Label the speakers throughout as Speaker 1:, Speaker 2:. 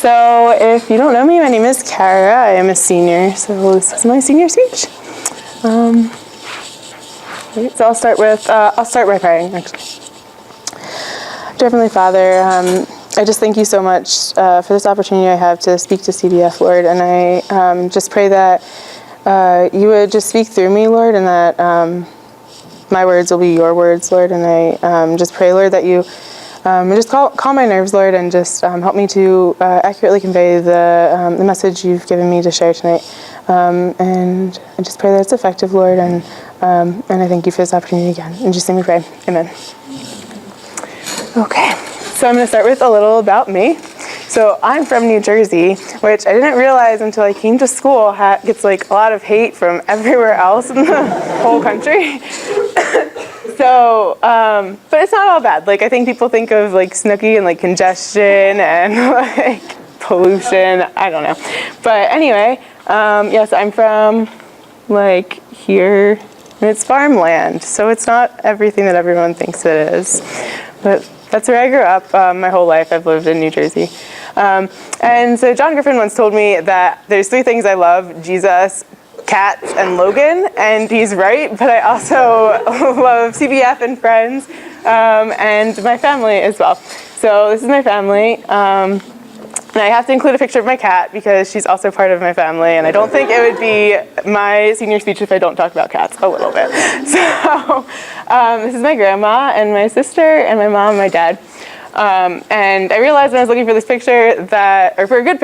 Speaker 1: So if you don't know me, my name is Cara. I am a senior, so this is my senior speech. So I'll start by praying, actually. Dear Heavenly Father, I just thank you so much for this opportunity I have to speak to CDF, Lord, and I just pray that you would just speak through me, Lord, and that my words will be your words, Lord, and I just pray, Lord, that you just calm my nerves, Lord, and just help me to accurately convey the message you've given me to share tonight. And I just pray that it's effective, Lord, and I thank you for this opportunity again. In Jesus' name we pray. Amen. Okay, so I'm going to start with a little about me. So I'm from New Jersey, which I didn't realize until I came to school gets like a lot of hate from everywhere else in the whole country. So, but it's not all bad. Like, I think people think of like Snooki and like congestion and like pollution. I don't know. But anyway, yes, I'm from like here, and it's farmland. So it's not everything that everyone thinks it is. But that's where I grew up. My whole life I've lived in New Jersey. And so John Griffin once told me that there's 3 things I love: Jesus, cats, and Logan, and he's right, but I also love CBF and friends, and my family as well. So this is my family, and I have to include a picture of my cat because she's also part of my family, and I don't think it would be my senior speech if I don't talk about cats a little bit. So this is my grandma and my sister and my mom and my dad. And I realized when I was looking for this picture for a good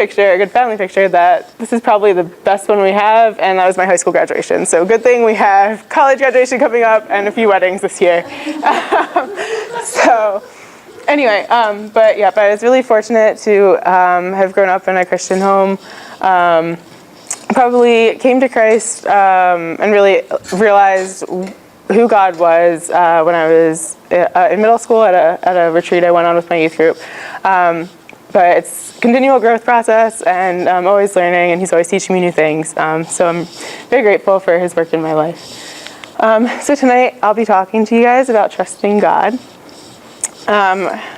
Speaker 1: family picture, that this is probably the best one we have, and that was my high school graduation. So good thing we have college graduation coming up and a few weddings this year. So anyway, but I was really fortunate to have grown up in a Christian home. Probably came to Christ and really realized who God was when I was in middle school at a retreat I went on with my youth group. But it's a continual growth process, and I'm always learning, and he's always teaching me new things. So I'm very grateful for his work in my life. So tonight I'll be talking to you guys about trusting God.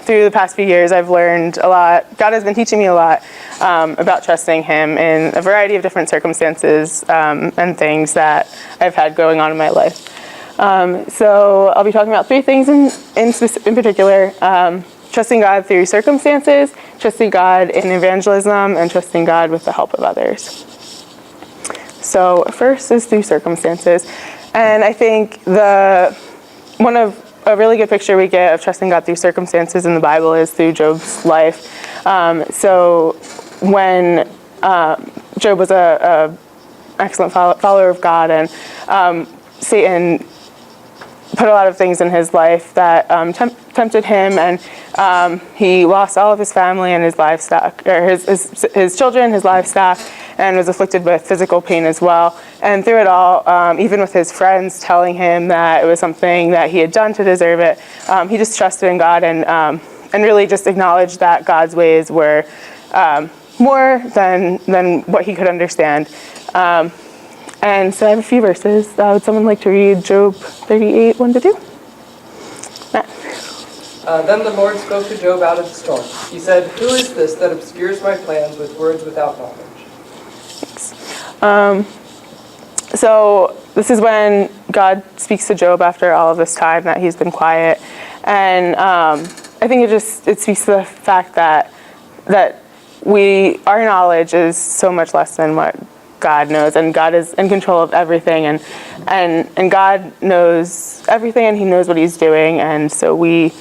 Speaker 1: Through the past few years, I've learned a lot. God has been teaching me a lot about trusting him in a variety of different circumstances and things that I've had going on in my life. So I'll be talking about 3 things in particular: trusting God through circumstances, trusting God in evangelism, and trusting God with the help of others. So first is through circumstances, and I think a really good picture we get of trusting God through circumstances in the Bible is through Job's life. So when Job was a excellent follower of God, and Satan put a lot of things in his life that tempted him, and he lost all of his family and his livestock, or his children, his livestock, and was afflicted with physical pain as well. And through it all, even with his friends telling him that it was something that he had done to deserve it, he just trusted in God and really just acknowledged that God's ways were more than what he could understand. And so I have a few verses. Would someone like to read Job 38, 1-2? Matt.
Speaker 2: Then the Lord spoke to Job out of the storm. He said, "Who is this that obscures my plans with words without knowledge?"
Speaker 1: Thanks. So this is when God speaks to Job after all of this time that he's been quiet. And I think it speaks to the fact that our knowledge is so much less than what God knows, and God is in control of everything, and God knows everything, and he knows what he's doing, and so we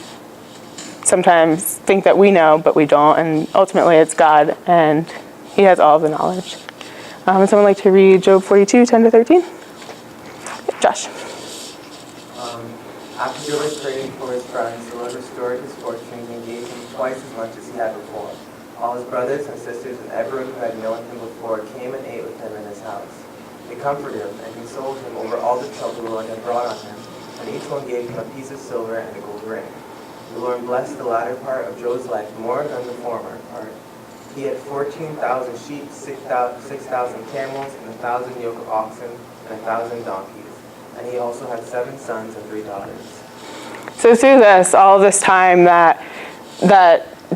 Speaker 1: sometimes think that we know, but we don't, and ultimately it's God, and he has all of the knowledge. Would someone like to read Job 42, 10-13? Josh.
Speaker 3: After Job had prayed for his friends, the Lord restored his fortunes and gave him twice as much as he had before. All his brothers and sisters and everyone who had known him before came and ate with him in his house. They comforted him and consoled him over all the trouble the Lord had brought on him, and each one gave him a piece of silver and a gold ring. The Lord blessed the latter part of Job's life more than the former part. He had 14,000 sheep, 6,000 camels, and 1,000 yoke of oxen, and 1,000 donkeys. And he also had 7 sons and 3 daughters.
Speaker 1: So through all this time that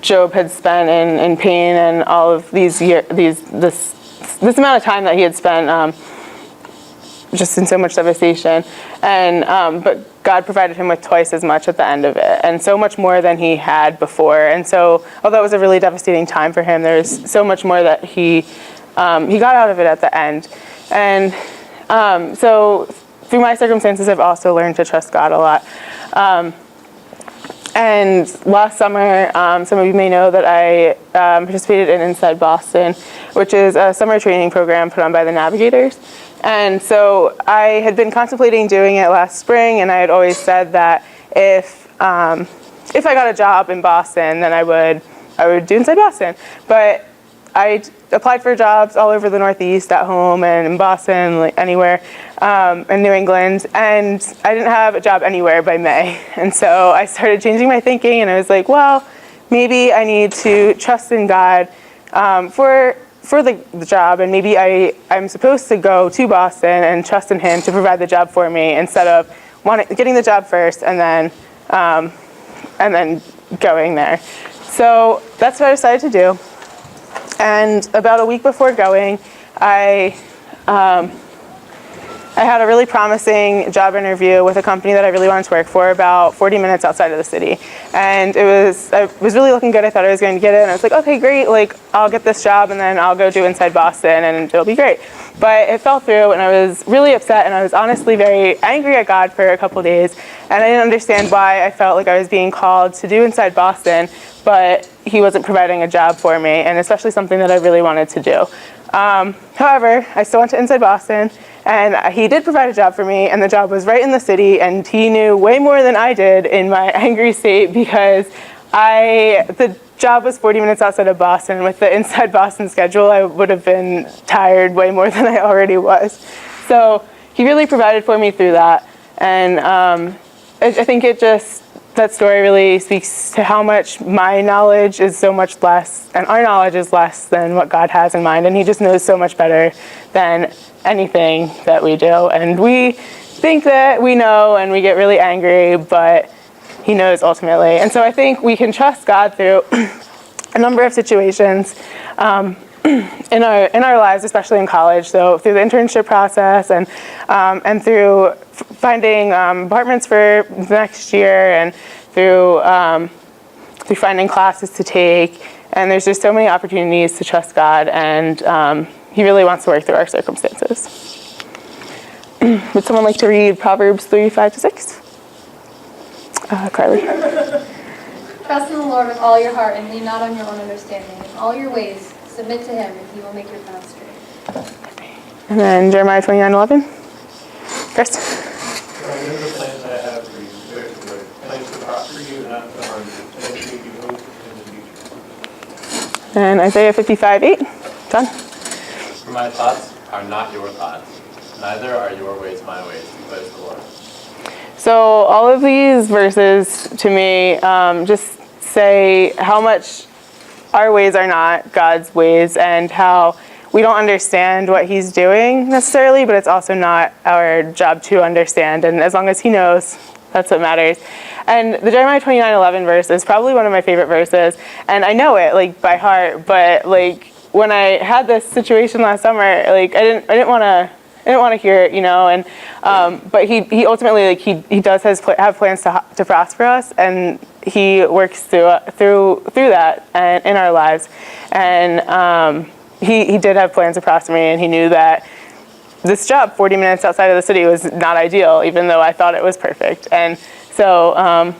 Speaker 1: Job had spent in pain and all of this amount of time that he had spent just in so much devastation, and but God provided him with twice as much at the end of it, and so much more than he had before. And so, although it was a really devastating time for him, there's so much more that he got out of it at the end. And so, through my circumstances, I've also learned to trust God a lot. And last summer, some of you may know that I participated in Inside Boston, which is a summer training program put on by the Navigators. And so I had been contemplating doing it last spring, and I had always said that if I got a job in Boston, then I would do Inside Boston. But I applied for jobs all over the Northeast, at home and in Boston, like anywhere, in New England, and I didn't have a job anywhere by May. And so I started changing my thinking, and I was like, well, maybe I need to trust in God for the job, and maybe I'm supposed to go to Boston and trust in him to provide the job for me, instead of getting the job first and then going there. So that's what I decided to do. And about a week before going, I had a really promising job interview with a company that I really wanted to work for, about 40 minutes outside of the city. And I was really looking good. I thought I was going to get it, and I was like, okay, great, like I'll get this job and then I'll go do Inside Boston and it'll be great. But it fell through, and I was really upset, and I was honestly very angry at God for a couple days, and I didn't understand why I felt like I was being called to do Inside Boston, but he wasn't providing a job for me, and especially something that I really wanted to do. However, I still went to Inside Boston, and he did provide a job for me, and the job was right in the city, and he knew way more than I did in my angry state, because the job was 40 minutes outside of Boston. With the Inside Boston schedule, I would have been tired way more than I already was. So he really provided for me through that, and I think that story really speaks to how much my knowledge is so much less, and our knowledge is less than what God has in mind, and he just knows so much better than anything that we do. And we think that we know, and we get really angry, but he knows ultimately. And so I think we can trust God through a number of situations in our lives, especially in college. So through the internship process, and through finding apartments for the next year, and through finding classes to take. And there's just so many opportunities to trust God, and he really wants to work through our circumstances. Would someone like to read Proverbs 3:5-6? Carly.
Speaker 4: Trust in the Lord with all your heart and lean not on your own understanding. In all your ways, submit to him, and he will make your path straight.
Speaker 1: And then Jeremiah 29:11. Chris.
Speaker 5: I know the plans I have for you, declares the Lord. Plans to prosper you and not to harm you, plans to give you hope in the future.
Speaker 1: And Isaiah 55:8. John.
Speaker 6: For my thoughts are not your thoughts, neither are your ways my ways, declares the Lord.
Speaker 1: So all of these verses to me just say how much our ways are not God's ways, and how we don't understand what he's doing necessarily, but it's also not our job to understand. And as long as he knows, that's what matters. And the Jeremiah 29:11 verse is probably one of my favorite verses, and I know it like by heart, but like when I had this situation last summer, like I didn't want to hear it, you know. And but he ultimately, like he does have plans to prosper us, and he works through that and in our lives. And he did have plans to prosper me, and he knew that this job 40 minutes outside of the city was not ideal, even though I thought it was perfect. And so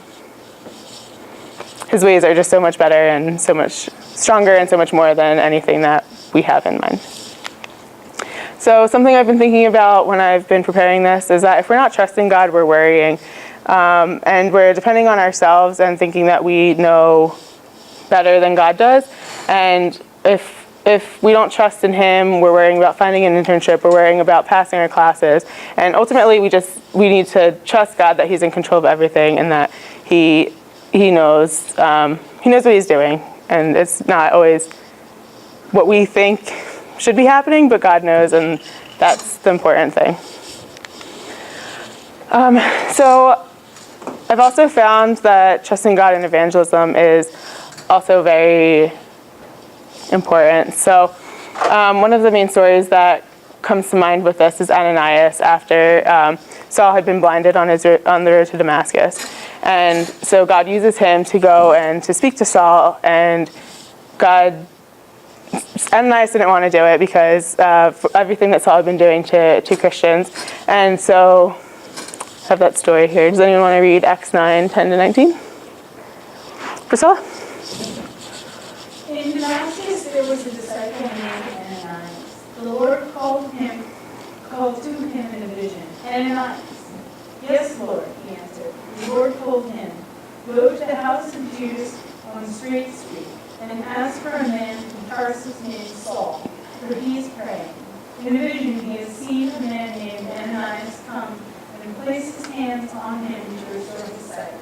Speaker 1: his ways are just so much better and so much stronger and so much more than anything that we have in mind. So something I've been thinking about when I've been preparing this is that if we're not trusting God, we're worrying. And we're depending on ourselves and thinking that we know better than God does. And if we don't trust in him, we're worrying about finding an internship, we're worrying about passing our classes. And ultimately, we need to trust God that he's in control of everything, and that he knows what he's doing. And it's not always what we think should be happening, but God knows, and that's the important thing. So I've also found that trusting God in evangelism is also very important. So one of the main stories that comes to mind with this is Ananias after Saul had been blinded on the road to Damascus. And so God uses him to go and to speak to Saul, and Ananias didn't want to do it because of everything that Saul had been doing to Christians. And so I have that story here. Does anyone want to read Acts 9, 10 to 19? Priscilla?
Speaker 7: In Damascus there was a disciple named Ananias. The Lord called to him in a vision. Ananias. Yes, Lord, he answered. The Lord told him, go to the house of Judas on Straight Street and ask for a man from Tarsus named Saul, for he is praying. In a vision he has seen a man named Ananias come and place his hands on him to restore his sight.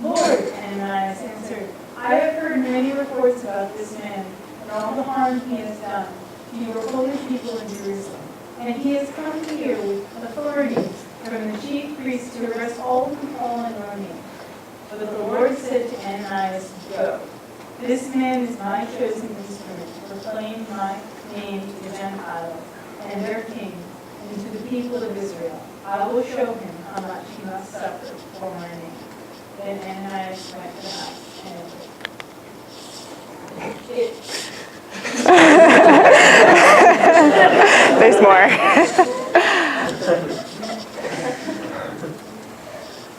Speaker 7: Lord, Ananias answered, I have heard many reports about this man and all the harm he has done to your holy people in Jerusalem. And he has come here with authorities from the chief priests to arrest all who call on your name. But the Lord said to Ananias, go. This man is my chosen instrument to proclaim my name to the Gentiles and their king and to the people of Israel. I will show him how much he must suffer for my name. Then Ananias went to the house and entered.
Speaker 1: There's more.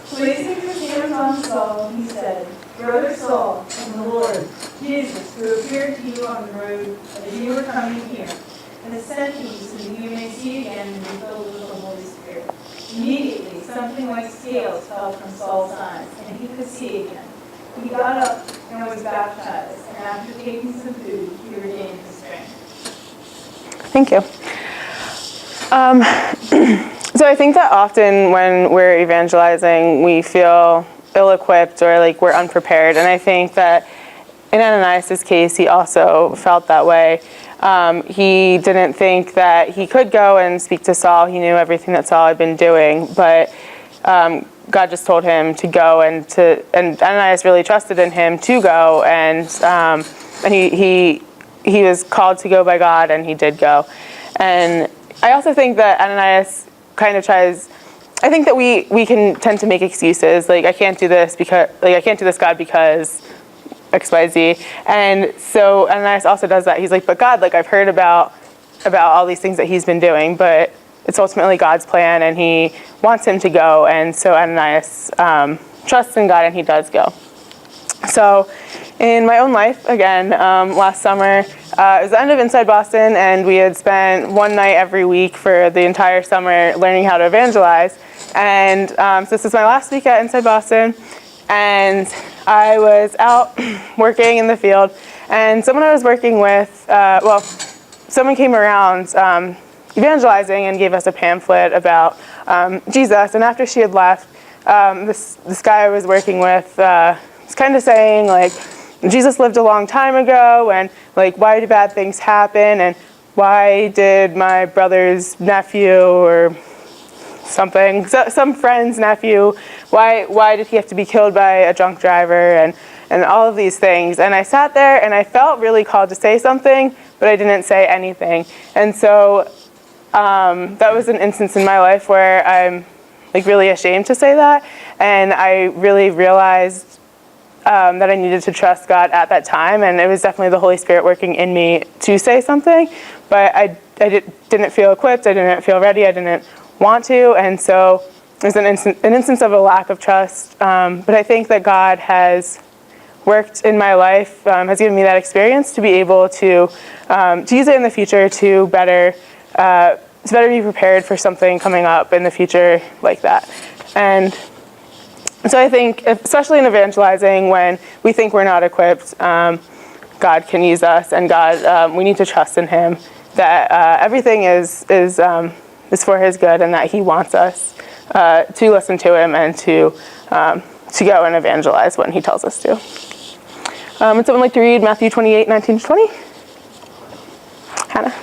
Speaker 7: Placing his hands on Saul, he said, Brother Saul, and the Lord, Jesus, who appeared to you on the road as you were coming here, has sent me so that you may see again and be filled with the Holy Spirit. Immediately, something like scales fell from Saul's eyes, and he could see again. He got up and was baptized, and after taking some food, he regained his strength.
Speaker 1: Thank you. So I think that often when we're evangelizing, we feel ill-equipped or like we're unprepared. And I think that in Ananias' case, he also felt that way. He didn't think that he could go and speak to Saul. He knew everything that Saul had been doing, but God just told him to go, and Ananias really trusted in him to go, and he was called to go by God, and he did go. And I also think that Ananias kind of tries. I think that we can tend to make excuses, like I can't do this God because X, Y, Z. And so Ananias also does that. He's like, but God, like I've heard about all these things that he's been doing, but it's ultimately God's plan, and he wants him to go. And so Ananias trusts in God, and he does go. So in my own life, again, last summer, it was the end of Inside Boston, and we had spent one night every week for the entire summer learning how to evangelize. And so this is my last week at Inside Boston, and I was out working in the field, and someone I was working with, someone came around evangelizing and gave us a pamphlet about Jesus. And after she had left, this guy I was working with was kind of saying, like, Jesus lived a long time ago, and like, why do bad things happen, and why did my brother's nephew or something, some friend's nephew, why did he have to be killed by a drunk driver, and all of these things. And I sat there and I felt really called to say something, but I didn't say anything. And so that was an instance in my life where I'm like really ashamed to say that, and I really realized that I needed to trust God at that time, and it was definitely the Holy Spirit working in me to say something, but I didn't feel equipped, I didn't feel ready, I didn't want to, and so it was an instance of a lack of trust, but I think that God has worked in my life, has given me that experience to be able to use it in the future to better be prepared for something coming up in the future like that. And so I think, especially in evangelizing, when we think we're not equipped, God can use us, and God, we need to trust in Him that everything is for His good, and that He wants us to listen to Him and to go and evangelize when He tells us to. Would someone like to read Matthew 28, 19 to 20? Hannah.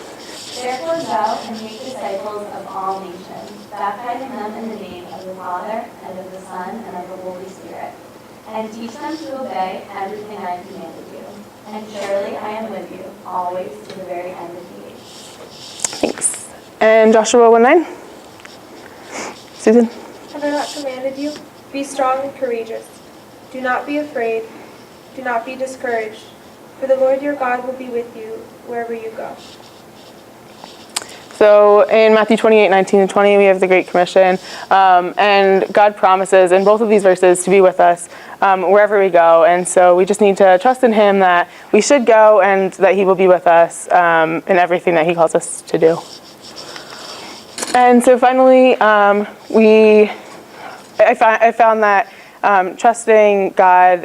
Speaker 8: Therefore go and make disciples of all nations, baptizing them in the name of the Father, and of the Son, and of the Holy Spirit, and teach them to obey everything I commanded you. And surely I am with you always to the very end of the age.
Speaker 1: Thanks. And Joshua 1:9. Susan?
Speaker 9: Have I not commanded you? Be strong and courageous. Do not be afraid. Do not be discouraged. For the Lord your God will be with you wherever you go.
Speaker 1: So in Matthew 28:19 and 20, we have the Great Commission. And God promises in both of these verses to be with us wherever we go. And so we just need to trust in him that we should go and that he will be with us in everything that he calls us to do. And so finally, I found that trusting God,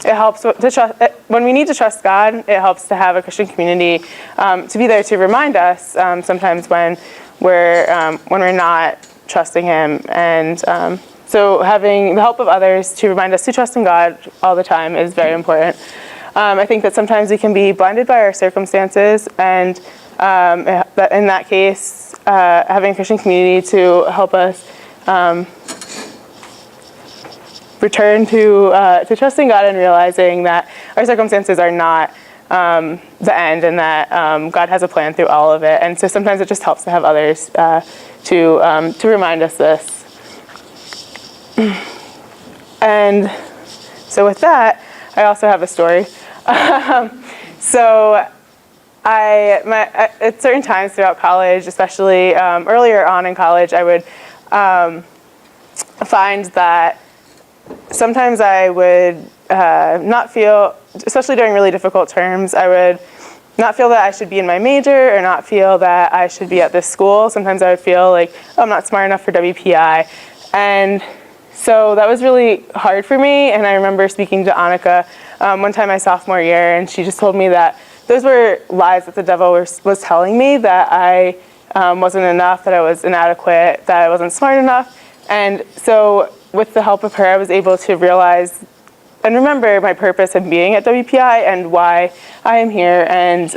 Speaker 1: it helps to trust. When we need to trust God, it helps to have a Christian community to be there to remind us sometimes when we're not trusting him. And so having the help of others to remind us to trust in God all the time is very important. I think that sometimes we can be blinded by our circumstances, and in that case, having a Christian community to help us return to trusting God and realizing that our circumstances are not the end, and that God has a plan through all of it. And so sometimes it just helps to have others to remind us this. And so with that, I also have a story. So at certain times throughout college, especially earlier on in college, I would find that sometimes I would not feel, especially during really difficult terms, I would not feel that I should be in my major or not feel that I should be at this school. Sometimes I would feel like, oh, I'm not smart enough for WPI. And so that was really hard for me. And I remember speaking to Annika one time my sophomore year, and she just told me that those were lies that the devil was telling me, that I wasn't enough, that I was inadequate, that I wasn't smart enough. And so with the help of her, I was able to realize and remember my purpose in being at WPI and why I am here, and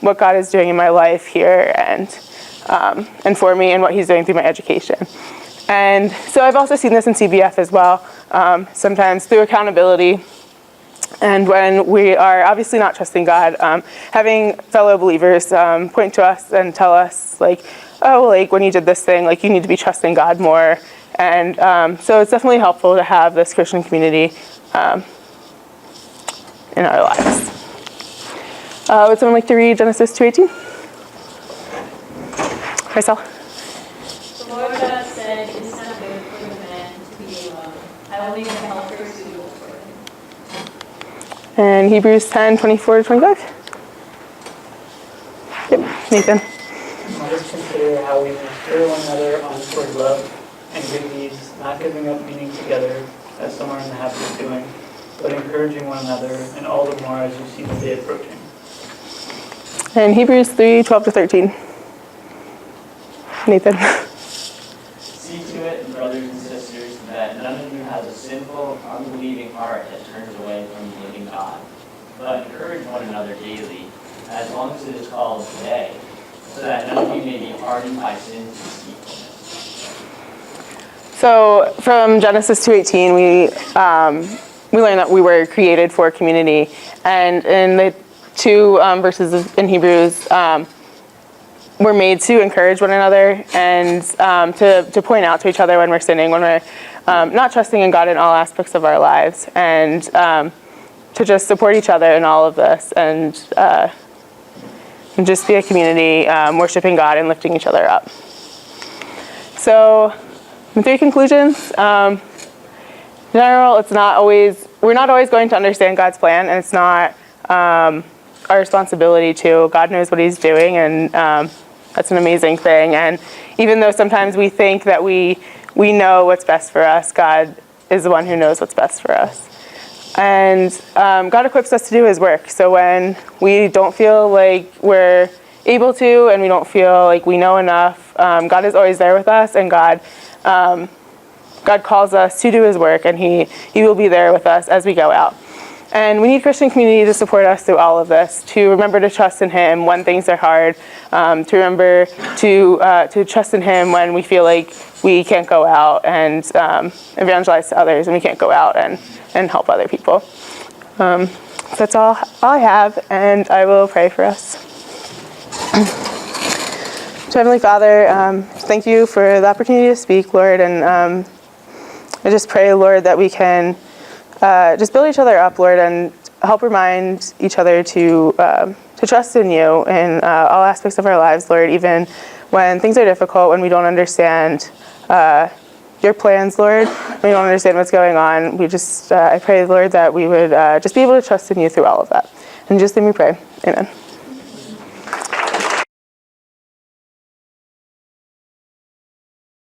Speaker 1: what God is doing in my life here and for me, and what he's doing through my education. And so I've also seen this in CBF as well, sometimes through accountability. And when we are obviously not trusting God, having fellow believers point to us and tell us, like, oh, like when you did this thing, like you need to be trusting God more. And so it's definitely helpful to have this Christian community in our lives. Would someone like to read Genesis 2:18? Marcel.
Speaker 7: The Lord God said, it is not good for the man to be alone. I will make a helper suitable for him.
Speaker 1: And Hebrews 10:24-25. Yep, Nathan.
Speaker 10: Let us consider how we may stir one another on toward love and good deeds, not giving up meeting together, as some are in the habit of doing, but encouraging one another, and all the more as you see the day approaching.
Speaker 1: And Hebrews 3:12-13. Nathan.
Speaker 11: See to it, brothers and sisters, that none of you has a sinful, unbelieving heart that turns away from the living God, but encourage one another daily, as long as it is called today, so that none of you may be hardened by sin's deceitfulness.
Speaker 1: So from Genesis 2:18, we learned that we were created for community, and in the two verses in Hebrews, we're made to encourage one another and to point out to each other when we're sinning, when we're not trusting in God in all aspects of our lives, and to just support each other in all of this, and just be a community worshiping God and lifting each other up. So, in three conclusions. In general, we're not always going to understand God's plan, and it's not our responsibility to. God knows what he's doing, and that's an amazing thing. And even though sometimes we think that we know what's best for us, God is the one who knows what's best for us. And God equips us to do his work. So when we don't feel like we're able to, and we don't feel like we know enough, God is always there with us, and God calls us to do his work, and he will be there with us as we go out. And we need Christian community to support us through all of this, to remember to trust in Him when things are hard, to remember to trust in Him when we feel like we can't go out and evangelize to others and we can't go out and help other people. That's all I have, and I will pray for us. So Heavenly Father, thank you for the opportunity to speak, Lord, and I just pray, Lord, that we can just build each other up, Lord, and help remind each other to trust in you in all aspects of our lives, Lord, even when things are difficult, when we don't understand your plans, Lord, we don't understand what's going on. I pray, Lord, that we would just be able to trust in you through all of that. In Jesus' name we pray. Amen.